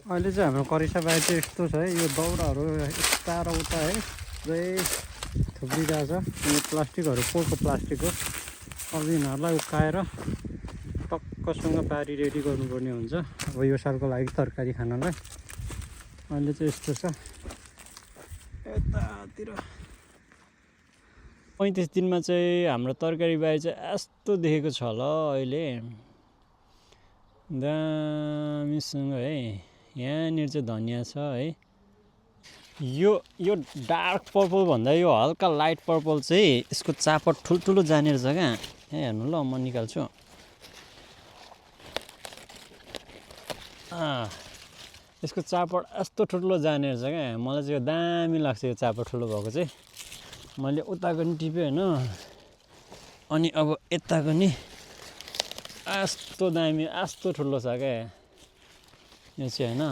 अहिले चाहिँ हाम्रो करिसा बारी चाहिँ यस्तो छ है, यो दाउराहरू यता र उता है पुरै थुप्रिरहेछ। यो प्लास्टिकहरू पोको प्लास्टिक हो। अब यिनीहरूलाई उकाएर टक्कसँग पारी रेडी गर्नुपर्ने हुन्छ अब यो सालको लागि तरकारी खानलाई। अहिले चाहिँ यस्तो छ यतातिर। 35 दिनमा चाहिँ हाम्रो तरकारी बारी चाहिँ यस्तो देखेको छ ल अहिले, दामीसँग है। यहाँनिर चाहिँ धनियाँ छ है। यो डार्क पर्पल भन्दा यो हल्का लाइट पर्पल चाहिँ यसको चापट ठुल्ठुलो जानेर छ क्या। हेर्नु ल, म निकाल्छु। यसको चापट यस्तो ठुल्ठुलो जानेर छ क्या। मलाई चाहिँ यो दामी लाग्छ, यो चापट ठुलो भएको चाहिँ। मैले उताको नि टिपेँ होइन, अनि अब यताको नि यस्तो दामी यस्तो ठुलो छ क्या यो चाहिँ होइन।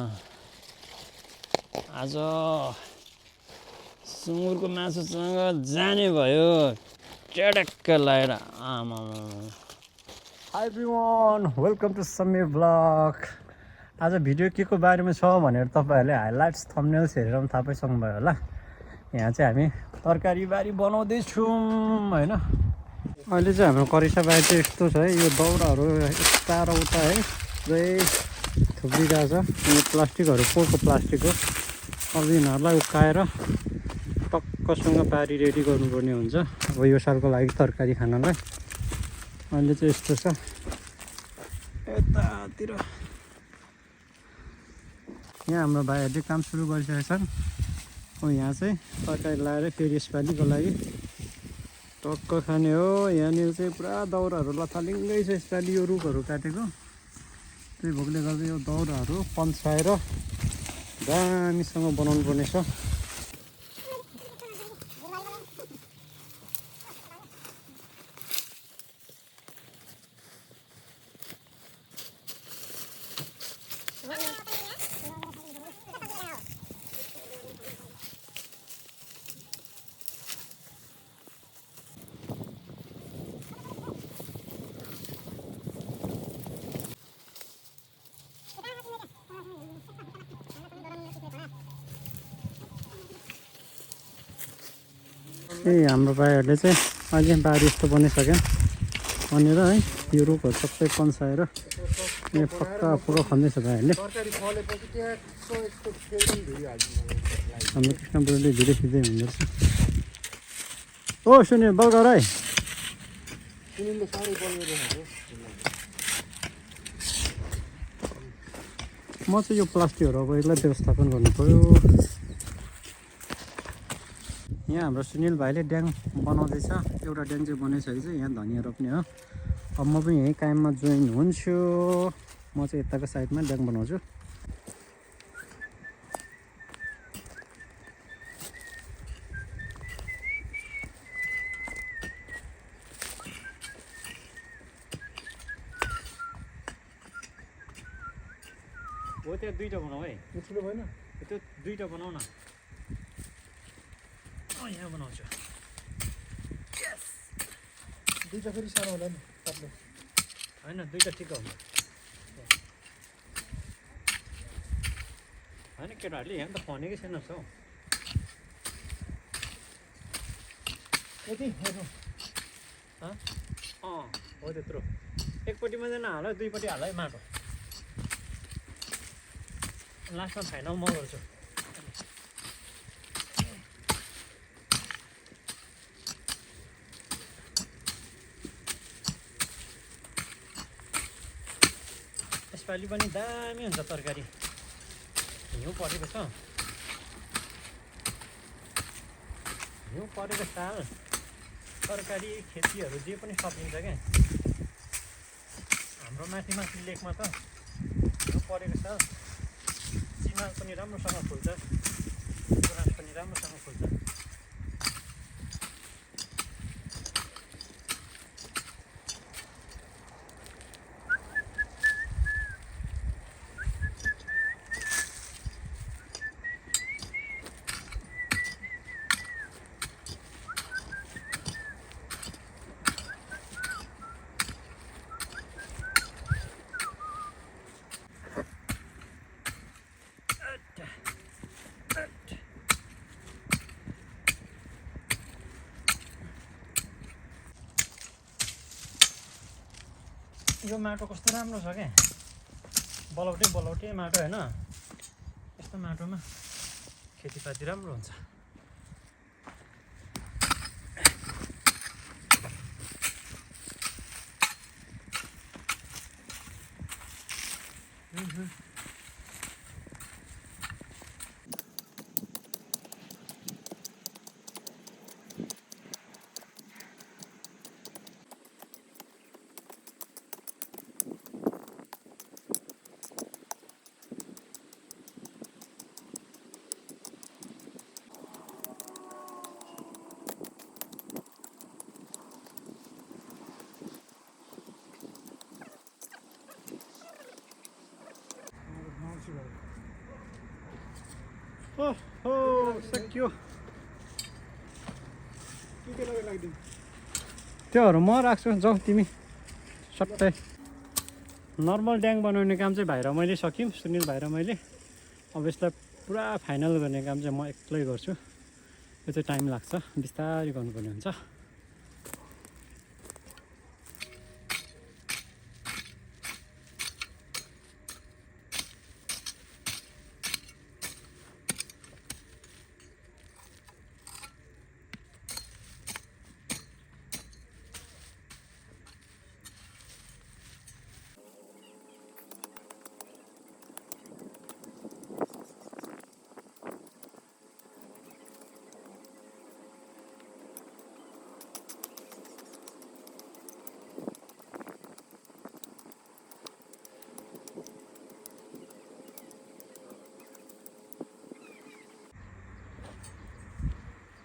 आज सुँगुरको मासुसँग जाने भयो च्याडक्क लगाएर। आमा hi everyone, welcome to Sameer blog. आज भिडियो के को बारेमा छ भनेर तपाईँहरूले हाइलाइट्स थम्बनेल्स हेरेर पनि थाहा पाइसक्नुभयो होला। यहाँ चाहिँ हामी तरकारी बारी बनाउँदैछौँ होइन। अहिले चाहिँ हाम्रो करिसा बारी चाहिँ यस्तो छ है, यो दाउराहरू यता र उता है पुरै थुप्रिरहेछ। यो प्लास्टिकहरू पोको प्लास्टिक हो। अब यिनीहरूलाई उकाएर टक्कसँग पारी रेडी गर्नुपर्ने हुन्छ अब यो सालको लागि तरकारी खानलाई। अहिले चाहिँ यस्तो छ यतातिर। यहाँ हाम्रो भाइहरूले काम सुरु गरिसकेका छन्। यहाँ चाहिँ तरकारी लगाएर फेरि यसपालिको लागि टक्क खाने हो। यहाँनिर चाहिँ पुरा दाउराहरू लथालिङ्गै छ यसपालि, यो रुखहरू काटेको त्यही भोकले गर्दा यो दाउराहरू पन्साएर दामीसँग बनाउनु पर्ने छ। हाम्रो भाइहरूले चाहिँ अझै बारी यस्तो बनाइसक्यो भनेर है, यो रुखहरू सबै पन्साएर यहाँ पक्का पुरो खन्दैछ भाइहरूले। हाम्रो कृष्ण बुढोले भिडियो खिच्दै हुँदो रहेछ। ओ सुनिल बल्गर है, म चाहिँ यो प्लास्टिकहरू अब यसलाई व्यवस्थापन गर्नु पऱ्यो। यहाँ हाम्रो सुनिल भाइले ड्याङ बनाउँदैछ। एउटा ड्याङ चाहिँ बनाइसकेको छ, यहाँ धनियाँ रोप्ने हो। अब म पनि यहीँ काममा जोइन हुन्छु। म चाहिँ यताको साइडमा ड्याङ बनाउँछु। हो त्यहाँ दुईवटा बनाऊ है, ठुलो भएन त्यो दुईवटा बनाऊ न। यहाँ बनाउँछु। दुईवटा फेरि सानो होला नि पातलो होइन, दुईवटा ठिक हुन्छ होइन। केटाहरूले यहाँ त खनेकै छैन हौ। यति हो त्यत्रो। एकपट्टि मात्रै नहाल, दुईपट्टि हाल है माटो। लास्टमा फाइनल म गर्छु। यसपालि पनि दामी हुन्छ तरकारी। हिउँ परेको छ, हिउँ परेको साल तरकारी खेतीहरू जे पनि सकिन्छ क्या। हाम्रो माथि लेकमा त हिउँ परेको साल सिमाल पनि राम्रोसँग फुल्छ, गुराँस पनि राम्रोसँग फुल्छ। यो माटो कस्तो राम्रो छ क्या बलौटे माटो हैन यस्तो माटोमा खेतीपाती राम्रो हुन्छ सक्यो त्योहरू म राख्छु जाऊ तिमी सट्टै नर्मल ड्याङ बनाउने काम चाहिँ भाइ र मैले सक्यौँ सुनिल भाइ र मैले अब यसलाई पुरा फाइनल गर्ने काम चाहिँ म एक्लै गर्छु यो चाहिँ टाइम लाग्छ बिस्तारै गर्नुपर्ने हुन्छ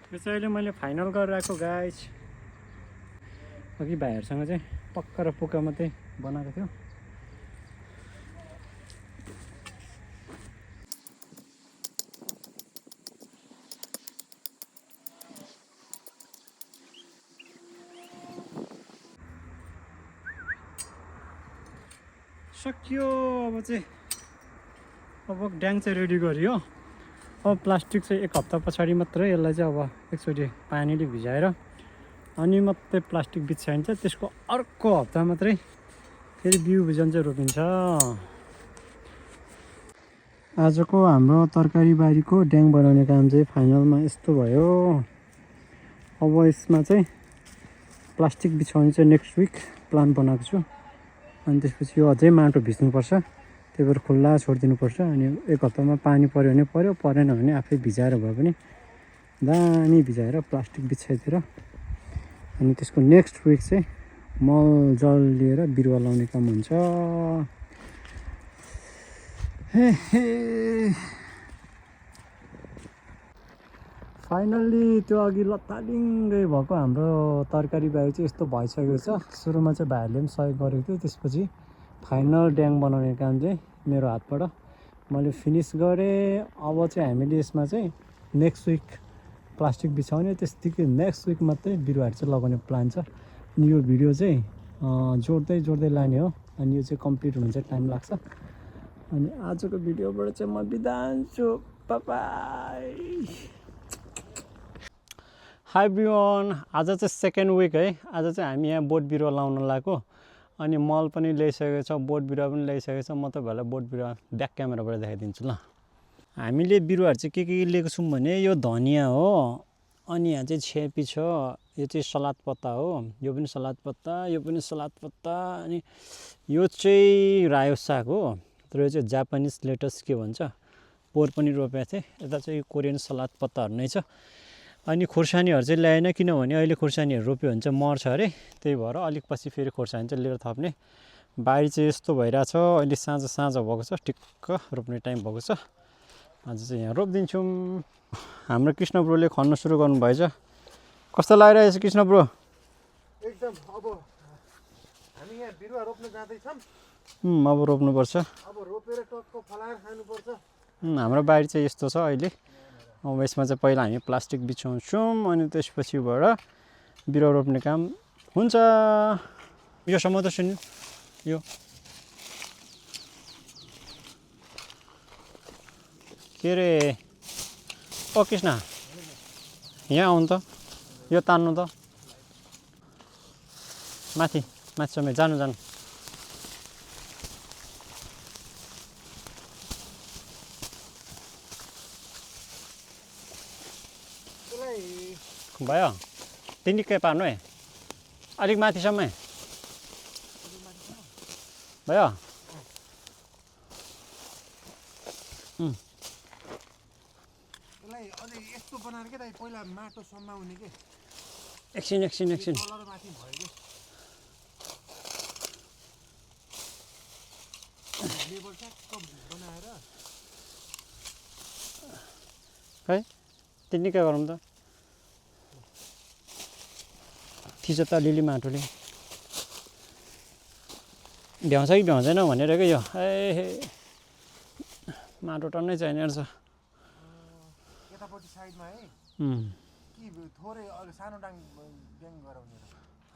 यो चाहिँ अहिले मैले फाइनल गरेर आएको गाइस अघि भाइहरूसँग चाहिँ पक्का र पुक्का मात्रै बनाएको थियो सक्यो अब चाहिँ अब ड्याङ चाहिँ रेडी गरियो अब प्लास्टिक चाहिँ एक हप्ता पछाडि मात्रै यसलाई चाहिँ अब एकचोटि पानीले भिजाएर अनि मात्रै प्लास्टिक बिछाइन्छ त्यसको अर्को हप्ता मात्रै फेरि बिउ बिजन चाहिँ रोपिन्छ आजको हाम्रो तरकारी बारीको ड्याङ बनाउने काम चाहिँ फाइनलमा यस्तो भयो अब यसमा चाहिँ प्लास्टिक बिछाउने चाहिँ नेक्स्ट विक प्लान बनाएको छु अनि त्यसपछि यो अझै माटो भिज्नुपर्छ त्यही भएर खुल्ला छोडिदिनुपर्छ अनि एक हप्तामा पानी पऱ्यो भने पऱ्यो परेन भने आफै भिजाएर भए पनि दामी भिजाएर प्लास्टिक बिछाइदिएर अनि त्यसको नेक्स्ट विक चाहिँ मल जल लिएर बिरुवा लाउने काम हुन्छ फाइनल्ली त्यो अघि लतालिङ्गै भएको हाम्रो तरकारी बारी चाहिँ यस्तो भइसकेको छ सुरुमा चाहिँ भाइहरूले पनि सहयोग गरेको थियो त्यसपछि फाइनल ड्याङ बनाउने काम चाहिँ मेरो हातबाट मैले फिनिस गरेँ अब चाहिँ हामीले यसमा चाहिँ नेक्स्ट विक प्लास्टिक बिछाउने त्यतिकै नेक्स्ट विक मात्रै बिरुवाहरू चाहिँ लगाउने प्लान छ अनि यो भिडियो चाहिँ जोड्दै लाने हो अनि यो चाहिँ कम्प्लिट हुन चाहिँ टाइम लाग्छ अनि आजको भिडियोबाट चाहिँ म बिदा हुन्छु बाइ हाई एभ्रिवान आज चाहिँ सेकेन्ड विक है आज चाहिँ हामी यहाँ बोट बिरुवा लाउन लागेको अनि मल पनि ल्याइसकेको छ बोट बिरुवा पनि ल्याइसकेको छ म तपाईँहरूलाई बोट बिरुवा ब्याक क्यामेराबाट देखाइदिन्छु ल हामीले बिरुवाहरू चाहिँ के लिएको छौँ भने यो धनियाँ हो अनि यहाँ चाहिँ छेपी छ यो चाहिँ सलाद पत्ता हो यो पनि सलाद पत्ता यो पनि सलाद पत्ता अनि यो चाहिँ रायो साग हो तर यो चाहिँ जापानिज लेटस के भन्छ पोहोर पनि रोपेको थिएँ यता चाहिँ कोरियन सलाद पत्ताहरू नै छ अनि खोर्सानीहरू चाहिँ ल्याएन किनभने अहिले खोर्सानीहरू रोप्यो भने चाहिँ मर्छ अरे त्यही भएर अलिक पछि फेरि खोर्सानी चाहिँ लिएर थप्ने बारी चाहिँ यस्तो भइरहेछ अहिले साँझ भएको छ ठिक्क रोप्ने टाइम भएको छ आज चाहिँ यहाँ रोपिदिन्छौँ हाम्रो कृष्ण ब्रोले खन्न सुरु गर्नुभएछ कस्तो लागिरहेछ कृष्ण ब्रो एकदम अब हामी यहाँ बिरुवा रोप्न जाँदैछौँ अब रोप्नुपर्छ अब रोपेर टक्क फलाएर खानुपर्छ हाम्रो बारी चाहिँ यस्तो छ अहिले अब यसमा चाहिँ पहिला हामी प्लास्टिक बिछाउँछौँ अनि त्यसपछिबाट बिरुवा रोप्ने काम हुन्छ यो सम्म त सुन्नु यो के अरे ओ कृष्ण यहाँ आउनु त यो तान्नु त माथि समेत जानु भयो तिनीकै पार्नु है अलिक माथिसम्म भयो यसलाई अझै यस्तो बनाएर के दाइ पहिला माटो सम्माउने के एकछिन तल र माथि भयो के लेबर ट्याक्क बनाएर खै तिनीकै गरौँ त थिच त अलिअलि माटोले भ्याउँछ कि भ्याउँदैन भनेर क्या यो ए माटो टन्नै चाहिने रहेछ यतापट्टि साइडमा है कि थोरै सानो ड्याङ गराउने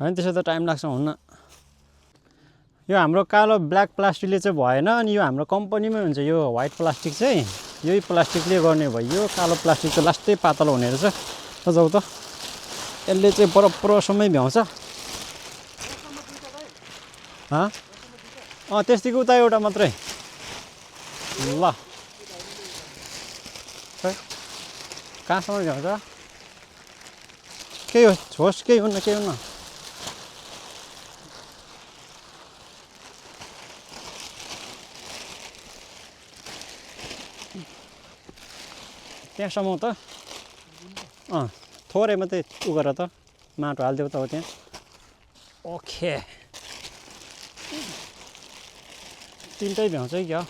होइन त्यसो त टाइम लाग्छ हुन्न यो हाम्रो कालो ब्ल्याक प्लास्टिकले चाहिँ भएन अनि यो हाम्रो कम्पनीमै हुन्छ यो व्हाइट प्लास्टिक चाहिँ यही प्लास्टिकले गर्ने भयो कालो प्लास्टिक चाहिँ लास्टै पातलो हुने रहेछ जाऊ त यसले चाहिँ परपरसम्मै भ्याउँछ त्यस्तिको उता एउटा मात्रै ल खै कहाँसम्म भ्याउँछ केही होस् केही हुन्न त्यहाँसम्म त थोरै मात्रै उ गर त माटो हालिदेऊ त हो त्यहाँ ओके तिनटै भ्याउँछ कि क्या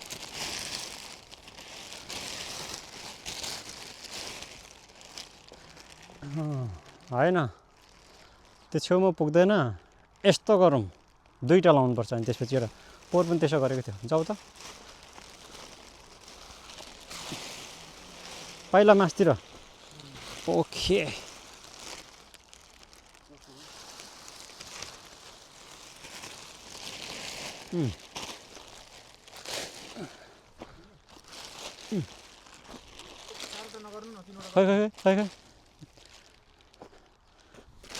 होइन त्यो छेउमा पुग्दैन यस्तो गरौँ दुईवटा लाउनुपर्छ अनि त्यसपछि एउटा पोहोर पनि त्यसो गरेको थियो जाऊ त पहिला मासतिर ओके खै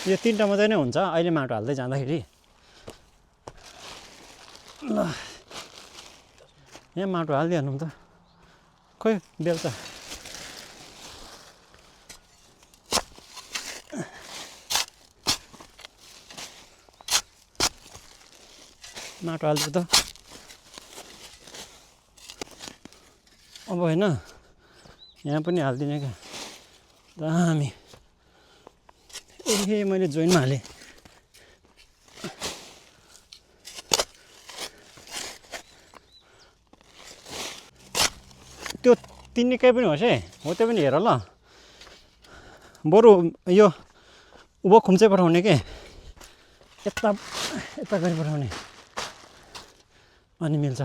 यो तिनवटा मात्रै नै हुन्छ अहिले माटो हाल्दै जाँदाखेरि ल यहाँ माटो हालिदिइहाल्नु त खोइ बेलुका माटो हाल्छु त अब होइन यहाँ पनि हालिदिने क्या दामी ए मैले जोइनमा हालेँ त्यो तिनीकै पनि होस् है हो त्यो पनि हेर ल बरु यो उँभो खुम्चै पठाउने के यता गरी पठाउने अनि मिल्छ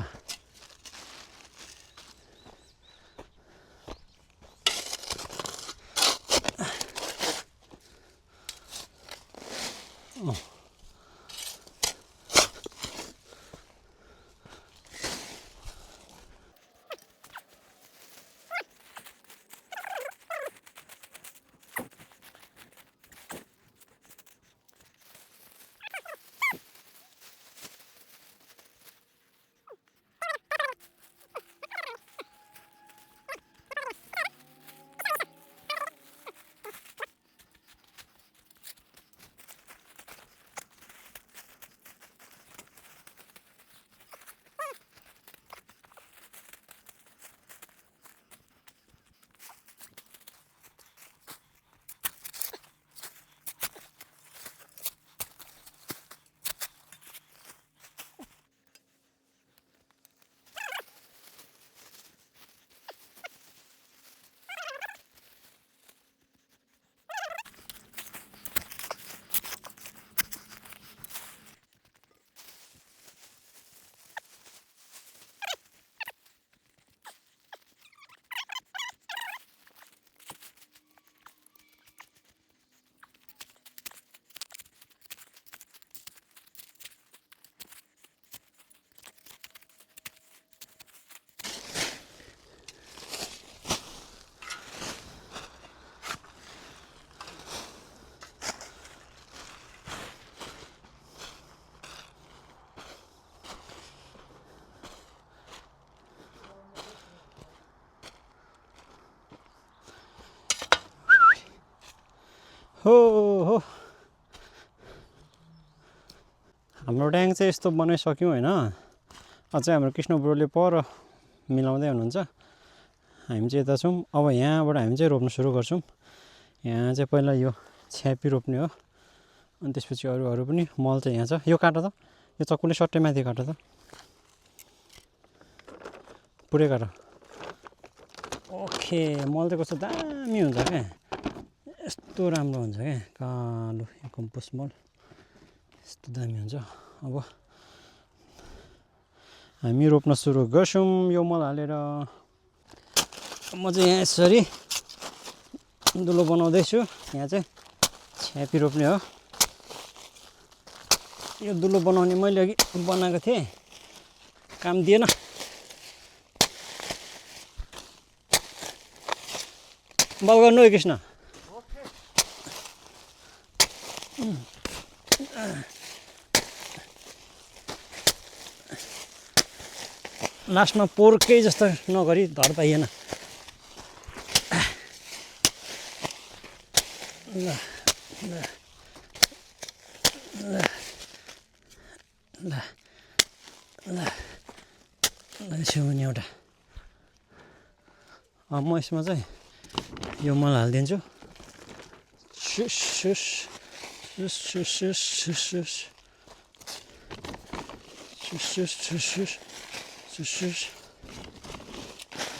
हाम्रो ड्याङ चाहिँ यस्तो बनाइसक्यौँ होइन। अझै हाम्रो कृष्ण ब्रोले पर मिलाउँदै हुनुहुन्छ। हामी चाहिँ यता छौँ। अब यहाँबाट हामी चाहिँ रोप्न सुरु गर्छौँ। यहाँ चाहिँ पहिला यो छ्यापी रोप्ने हो, अनि त्यसपछि अरू पनि। मल चाहिँ यहाँ छ। यो काट त, यो चक्कुले सट्टै माथि काट त, पुरै काट। ओके, मल चाहिँ कस्तो दामी हुन्छ क्या, यस्तो राम्रो हुन्छ क्या, कालो कम्पोस्ट मल यस्तो दामी हुन्छ। अब हामी रोप्न सुरु गर्छौँ यो मल हालेर। म चाहिँ यहाँ यसरी दुलो बनाउँदैछु। यहाँ चाहिँ छ्यापी रोप्ने हो। यो दुलो बनाउने मैले अघि बनाएको थिएँ, काम दिएन। बल गर्नु है कृष्ण। लास्टमा पोर्कै जस्तो नगरी धर पाइएन। ल ल ल ल ल ल नि एउटा। म यसमा चाहिँ यो मल हालिदिन्छु।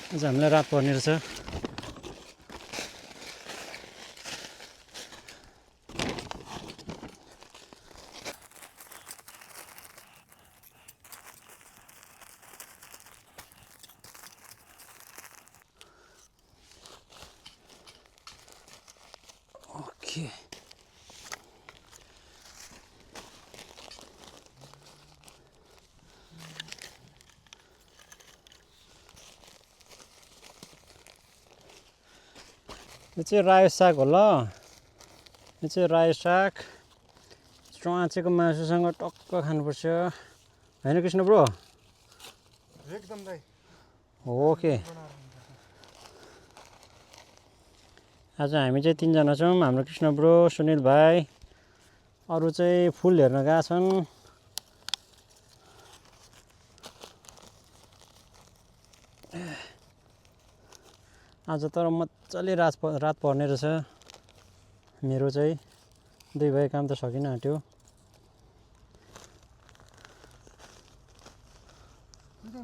आज हामीलाई रात पर्ने रहेछ। ओके, यो चाहिँ रायो साग होला। यो चाहिँ रायो साग च्वाचेको मासुसँग टक्क खानुपर्छ होइन कृष्ण ब्रो? एकदम दाइ। ओके, आज हामी चाहिँ 3 जना छौँ। हाम्रो कृष्ण ब्रो, सुनिल भाइ, अरू चाहिँ फुल हेर्न गएका छन्। आज तर मजाले रात पर्ने रहेछ। मेरो चाहिँ 2 भाइ काम त सकिन आँट्यो।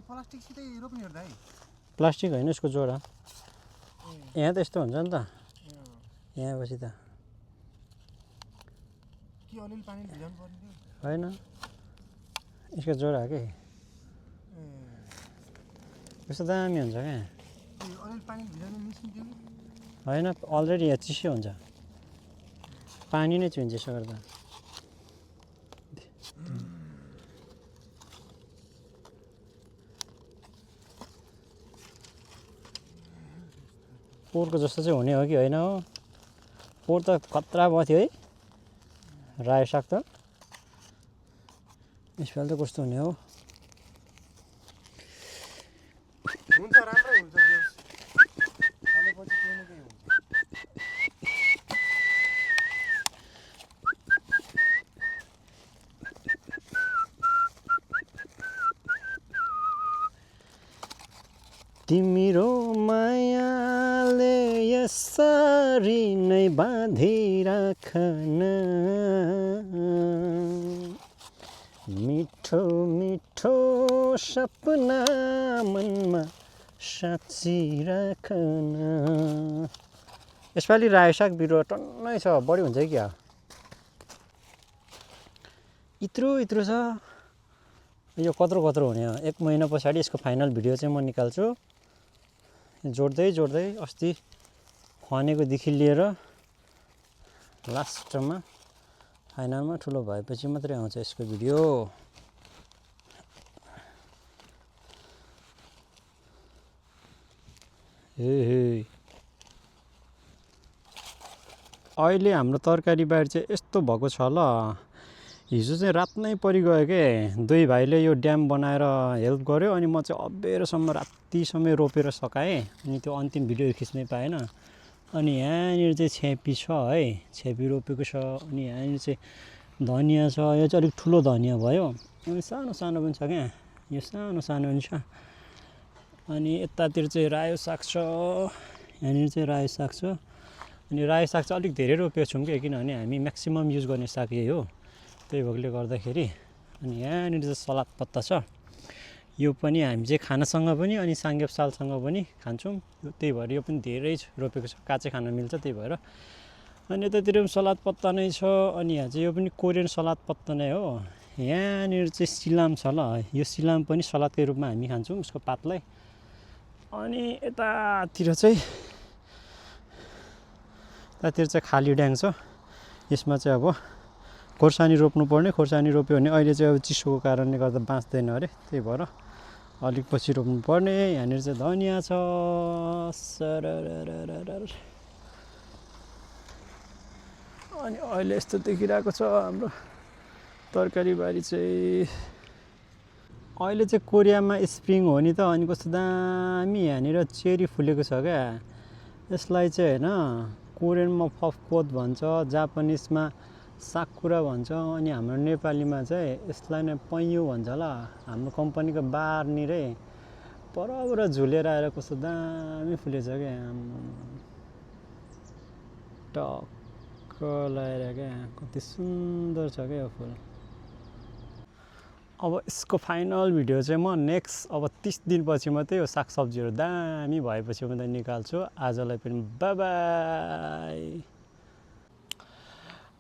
प्लास्टिकसितै रोप्ने हो दाइ? प्लास्टिक होइन, यसको जोडा। यहाँ त यस्तो हुन्छ नि त, यहाँ बसी त के अलिअलि पानी भिजाउनु पर्ने होइन, यसको जोडा के कस्तो दामी हुन्छ क्या। अलिअलि पानी भिजाउने मेसिन थियो कि? होइन, अलरेडी यहाँ चिसो हुन्छ, पानी नै चुहिन्छ यसो गर्दा। पोहोरको जस्तो चाहिँ हुने हो कि होइन हो? पोहोर त खतरा भयो थियो है रायो साग त। यसपालि त कस्तो हुने हो? हुन्छ, राम्रै हुन्छ। हालेपछि केही न केही हुन्छ। तिम्रो मायाले यसरी नै बाँधिराखन, मिठो मिठो सपना मनमा साँचिराखन। यसपालि रायो साग बिरुवा टन्नै छ, बढी हुन्छ कि क्या? यत्रो छ। यो कत्रो हुने हो? 1 महिना पछाडि यसको फाइनल भिडियो चाहिँ म निकाल्छु। जोड्दै अस्ति खनेकोदेखि लिएर लास्टमा फाइनलमा ठुलो भएपछि मात्रै आउँछ यसको भिडियो। अहिले हाम्रो तरकारी बारी चाहिँ यस्तो भएको छ ल। हिजो चाहिँ रात नै परिगयो के, 2 भाइले यो ड्याम बनाएर हेल्प गर्यो। अनि म चाहिँ अबेरसम्म रातिसम्म रोपेर सकाएँ, अनि त्यो अन्तिम भिडियो खिच्नै पाएन। अनि यहाँनिर चाहिँ छ्यापी छ है, छ्यापी रोपेको छ। अनि यहाँनिर चाहिँ धनियाँ छ, यो चाहिँ अलिक ठुलो धनियाँ भयो। अनि सानो सानो पनि छ क्या, यो सानो सानो पनि छ। अनि यतातिर चाहिँ रायो साग छ, यहाँनिर चाहिँ रायो साग छ। अनि रायो साग चाहिँ अलिक धेरै रोपेको छौँ क्या, किनभने हामी म्याक्सिमम् युज गर्ने साग यही हो, त्यही भएकोले गर्दाखेरि। अनि यहाँनिर चाहिँ सलाद पत्ता छ, यो पनि हामी चाहिँ खानासँग पनि अनि साङ्गेप्सालसँग पनि खान्छौँ, त्यही भएर यो पनि धेरै रोपेको छ, काँचै खान मिल्छ त्यही भएर। अनि यतातिर पनि सलाद पत्ता नै छ। अनि यहाँ चाहिँ यो पनि कोरियन सलाद पत्ता नै हो। यहाँनिर चाहिँ सिलाम छ ल, यो सिलाम पनि सलादकै रूपमा हामी खान्छौँ उसको पातलाई। अनि यतातिर चाहिँ खाली ड्याङ छ, यसमा चाहिँ अब खोर्सानी रोप्नुपर्ने, खोर्सानी रोप्यो भने अहिले चाहिँ अब चिसोको कारणले गर्दा बाँच्दैन अरे, त्यही भएर अलिक पछि रोप्नुपर्ने। यहाँनिर चाहिँ धनियाँ छ, अनि अहिले यस्तो देखिरहेको छ हाम्रो तरकारी बारी चाहिँ। अहिले चाहिँ कोरियामा स्प्रिङ हो नि त, अनि कस्तो दामी यहाँनिर चेरी फुलेको छ क्या। यसलाई चाहिँ होइन कोरियनमा फफकोत भन्छ, जापानिजमा साकुरा भन्छ, अनि हाम्रो नेपालीमा चाहिँ यसलाई नै पैँयु भन्छ ल। हाम्रो कम्पनीको बारनिरै परबाट झुलेर आएर कस्तो दामी फुलेछ क्या, टक्क लगाएर क्या, कति सुन्दर छ क्या यो फुल। अब यसको फाइनल भिडियो चाहिँ म नेक्स्ट अब 30 दिनपछि मात्रै यो सागसब्जीहरू दामी भएपछि मात्रै निकाल्छु। आजलाई पनि बाई बाई।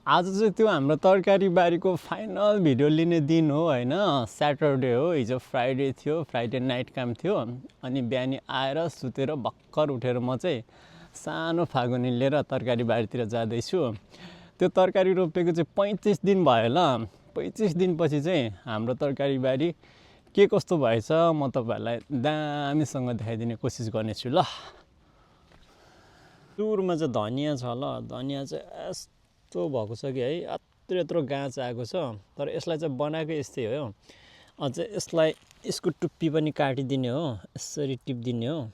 आज चाहिँ त्यो हाम्रो तरकारी बारीको फाइनल भिडियो लिने दिन हो होइन, स्याटरडे हो, हिजो फ्राइडे थियो, फ्राइडे नाइट काम थियो। अनि बिहानी आएर सुतेर भर्खर उठेर म चाहिँ सानो फागुनी लिएर तरकारी बारीतिर जाँदैछु। त्यो तरकारी रोपेको चाहिँ 35 दिन भयो ल। 35 दिनपछि चाहिँ हाम्रो तरकारी बारी के कस्तो भएछ म तपाईँहरूलाई दामीसँग देखाइदिने कोसिस गर्नेछु ल। सुरुमा चाहिँ धनियाँ छ ल, धनियाँ चाहिँ यस्तो भएको छ कि है, यत्रो यत्रो गाँच आएको छ। तर यसलाई चाहिँ बनाएको यस्तै हो। अझै यसलाई यसको टुप्पी पनि काटिदिने हो, यसरी टिपिदिने हो।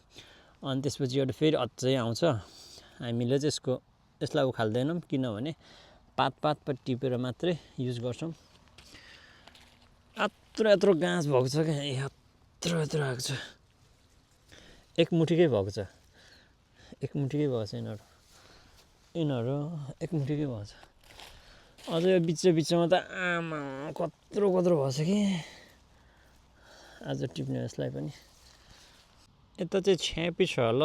अनि त्यसपछि एउटा फेरि अझै आउँछ, हामीले चाहिँ यसलाई उखाल्दैनौँ, किनभने पात पर टिपेर मात्रै युज गर्छौँ। यत्रो यत्रो गाँस भएको छ क्या, यत्रो यत्रो आएको छ, एक मुठीकै भएको छ, एक मुठीकै भएको छ यिनीहरू एक मुठीकै भएको छ। अझ यो बिचमा त आमा कत्रो कत्रो भएछ कि, आज टिप्ने यसलाई पनि। यता चाहिँ छ्यापी छ ल,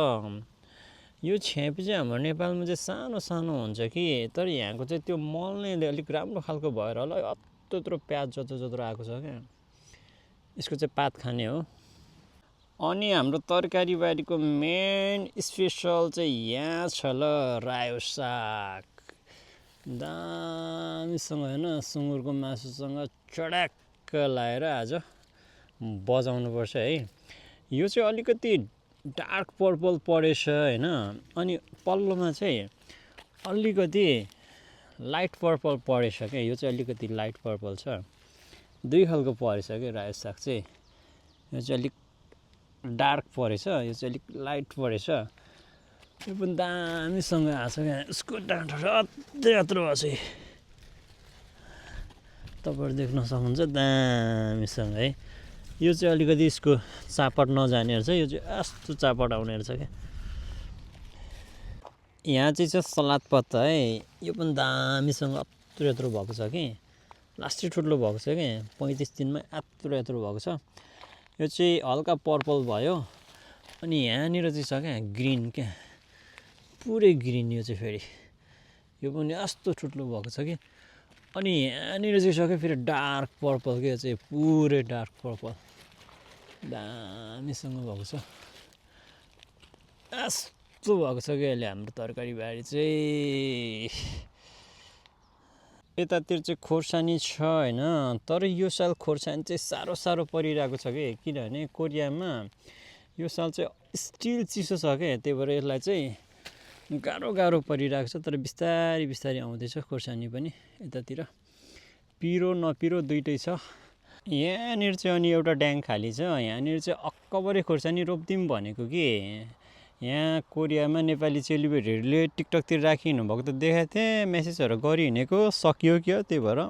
यो छ्यापी चाहिँ हाम्रो नेपालमा चाहिँ सानो सानो हुन्छ कि, तर यहाँको चाहिँ त्यो मल्नेले अलिक राम्रो खालको भएर होला यत्रो यत्रो प्याज जत्रो आएको छ क्या। यसको चाहिँ पात खाने हो। अनि हाम्रो तरकारी बारीको मेन स्पेसल चाहिँ यहाँ छ ल, रायो साग दामीसँग होइन, सुँगुरको मासुसँग चड्याक्क लाएर आज बजाउनुपर्छ है। यो चाहिँ अलिकति डार्क पर्पल परेछ होइन, अनि पल्लोमा चाहिँ अलिकति लाइट पर्पल परेछ क्या। यो चाहिँ अलिकति लाइट पर्पल छ, दुई खालको परेछ क्या रायो साग चाहिँ। यो चाहिँ अलिक डार्क परेछ, यो चाहिँ अलिक लाइट परेछ। यो पनि दामीसँग आएको छ क्या, यसको डाँठाहरू अत्रै यत्रो भएको छ, तपाईँहरू देख्न सक्नुहुन्छ दामीसँग है। यो चाहिँ अलिकति यसको चापट नजाने रहेछ, यो चाहिँ यस्तो चापट आउने रहेछ क्या। यहाँ चाहिँ छ सलाद पत्ता है, यो पनि दामीसँग यत्रो यत्रो भएको छ कि, लास्टै ठुलो भएको छ कि, 35 दिनमा यत्रो यत्रो भएको छ। यो चाहिँ हल्का पर्पल भयो। अनि यहाँनिर चाहिँ छ क्या ग्रिन क्या, पुरै ग्रिन। यो चाहिँ फेरि यो पनि यस्तो ठुलो भएको छ कि, अनि यहाँनिर चाहिँ छ क्या फेरि डार्क पर्पल क्या, यो चाहिँ पुरै डार्क पर्पल दामीसँग भएको छ। यस्तो भएको छ क्या अहिले हाम्रो तरकारी बारी चाहिँ। यतातिर चाहिँ खोर्सानी छ होइन, तर यो साल खोर्सानी चाहिँ साह्रो परिरहेको छ कि, किनभने कोरियामा यो साल चाहिँ स्टिल चिसो छ क्या, त्यही भएर यसलाई चाहिँ गाह्रो परिरहेको छ। तर बिस्तारै आउँदैछ खोर्सानी पनि। यतातिर पिरो नपिरो दुइटै छ। यहाँनिर चाहिँ अनि एउटा ड्याङ खाली छ, यहाँनिर चाहिँ अक्कबरै खोर्सानी रोप्दिउँ भनेको कि, यहाँ कोरियामा नेपाली चेलीबेटीहरूले टिकटकतिर राखिहिँड्नु भएको त देखाएको थिएँ, मेसेजहरू गरिहिँडेको, सकियो क्या, त्यही भएर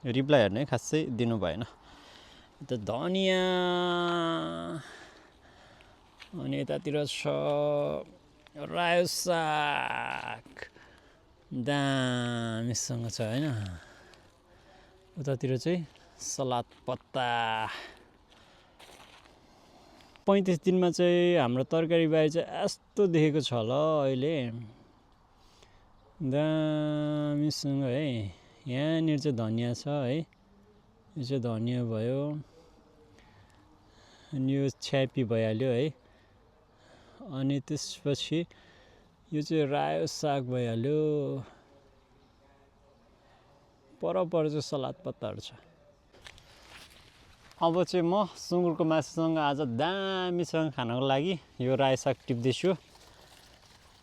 रिप्लाईहरू नै खासै दिनु भएन। त धनिया अनि यतातिर छ रायो साग दामीसँग छ हैन। उतातिर चाहिँ सलाद पत्ता। 35 दिनमा चाहिँ हाम्रो तरकारी बारी चाहिँ यस्तो देखेको छ ल अहिले दामीसँग है। यहाँनिर चाहिँ धनिया छ है, यो चाहिँ धनिया भयो अनि यो छ्यापी भइहाल्यो है। अनि त्यसपछि यो चाहिँ रायो साग भइहाल्यो। परपर चाहिँ सलाद पत्ताहरू छ। अब चाहिँ म सुँगुरको मासुसँग आज दामीसँग खानको लागि यो रायो साग टिप्दैछु।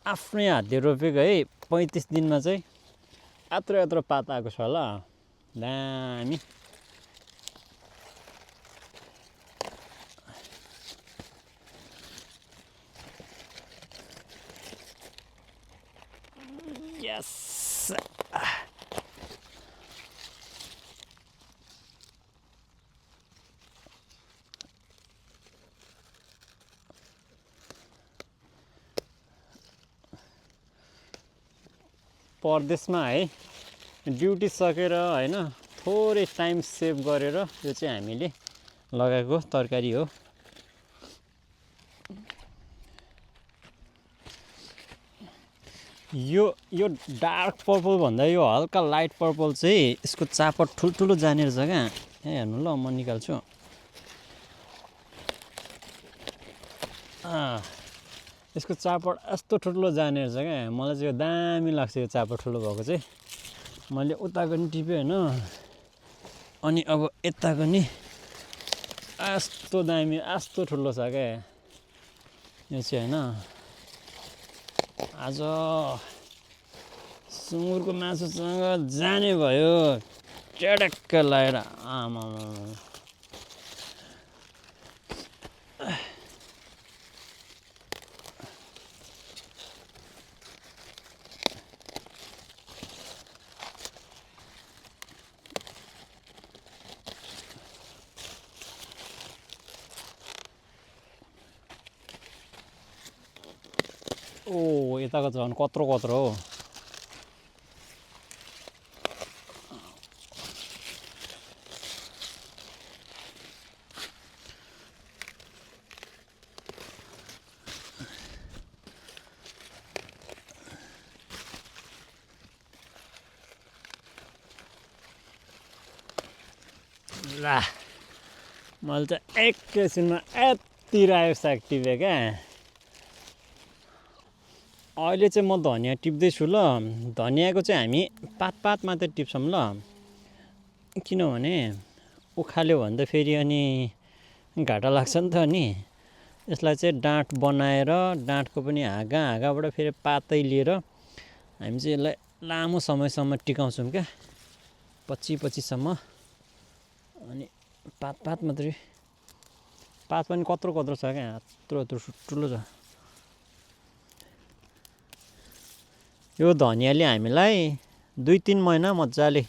आफ्नै हातले रोपेको है। 35 दिनमा चाहिँ यत्रो यत्रो पात आएको छ ल, दामी। यस परदेशमा है ड्युटी सकेर हैन थोरै टाइम सेभ गरेर यो चाहिँ हामीले लगाएको तरकारी हो। यो डार्क पर्पल भन्दा यो हल्का लाइट पर्पल चाहिँ यसको चापट ठुल्ठुलो जाने रहेछ क्या। हेर्नु ल म निकाल्छु। यसको चापट यस्तो ठुलो जाने रहेछ क्या। मलाई चाहिँ यो दामी लाग्छ यो चापट ठुलो भएको चाहिँ। मैले उताको नि टिपेँ होइन, अनि अब यताको नि यस्तो दामी यस्तो ठुलो छ क्या यो चाहिँ होइन। आज सुँगुरको मासुसँग जाने भयो चटक्क लगाएर। आमा ओ यताको झन् कत्रो कत्रो हो। ला मैले त एकैछिनमा यति रायो साग टिपेँ क्या। अहिले चाहिँ म धनिया टिप्दैछु ल। धनियाको चाहिँ हामी पात मात्रै टिप्छौँ ल, किनभने उखाल्यो भने त फेरि अनि घाटा लाग्छ नि त। अनि यसलाई चाहिँ डाँठ बनाएर डाँठको पनि हाँगाबाट फेरि पातै लिएर हामी चाहिँ यसलाई लामो समयसम्म टिकाउँछौँ क्या, पछिसम्म। अनि पात मात्रै, पात पनि कत्रो कत्रो छ क्या, यत्रो ठुलो छ। यो धनियाले हामीलाई 2-3 महिना मजाले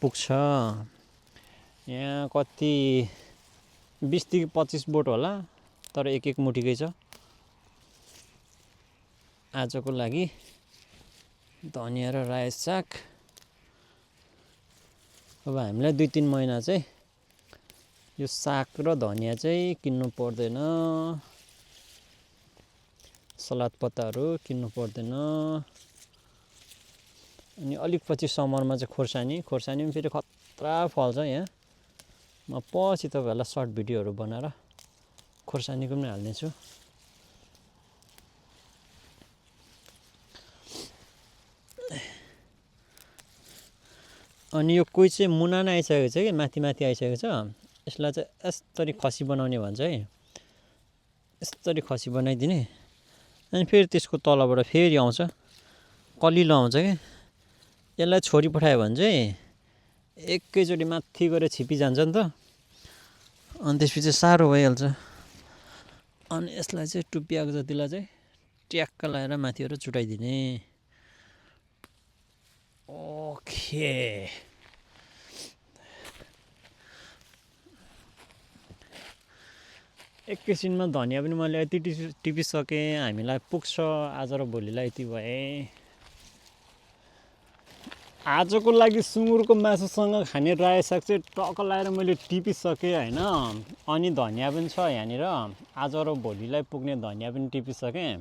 पुग्छ। यहाँ कति 20 देखि 25 बोट होला, तर एक मुठीकै छ। आजको लागि धनिया र रायो साग। अब हामीलाई 2-3 महिना चाहिँ यो साग र धनिया चाहिँ किन्नु पर्दैन, सलाद पत्ताहरू किन्नु पर्दैन। अनि अलिक पछि समरमा चाहिँ खोर्सानी पनि फेरि खतरा फल्छ यहाँ। म पछि तपाईँहरूलाई सर्ट भिडियोहरू बनाएर खोर्सानीको पनि हाल्नेछु। अनि यो कोही चाहिँ मुना नै आइसकेको छ कि माथि आइसकेको छ। यसलाई चाहिँ यसरी खसी बनाउने भन्छ है। यसरी खसी बनाइदिने, अनि फेरि त्यसको तलबाट फेरि आउँछ, कलिलो आउँछ कि। यसलाई छोडी पठायो भने चाहिँ एकैचोटि माथि गएर छिपिजान्छ नि त, अनि त्यसपछि साह्रो भइहाल्छ। अनि यसलाई चाहिँ टुप्पिएको जतिलाई चाहिँ ट्याक्क लगाएर माथिबाट चुटाइदिने। ओके एकैछिनमा धनिया पनि मैले यति टिपिसकेँ। हामीलाई पुग्छ आज र भोलिलाई यति भए। आजको लागि सुँगुरको मासुसँग खाने रायो साग चाहिँ टक्क लगाएर मैले टिपिसकेँ होइन। अनि धनिया पनि छ यहाँनिर। आज र भोलिलाई पुग्ने धनिया पनि टिपिसकेँ।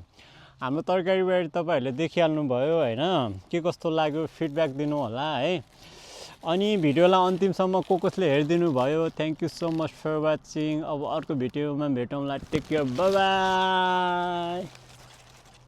हाम्रो तरकारी बारी तपाईँहरूले देखिहाल्नुभयो होइन। के कस्तो लाग्यो फिडब्याक दिनु होला है। अनि भिडियोलाई अन्तिमसम्म कसले हेरिदिनु भयो thank you so much for watching. अब अर्को भिडियोमा भेटौँला। Take care bye by.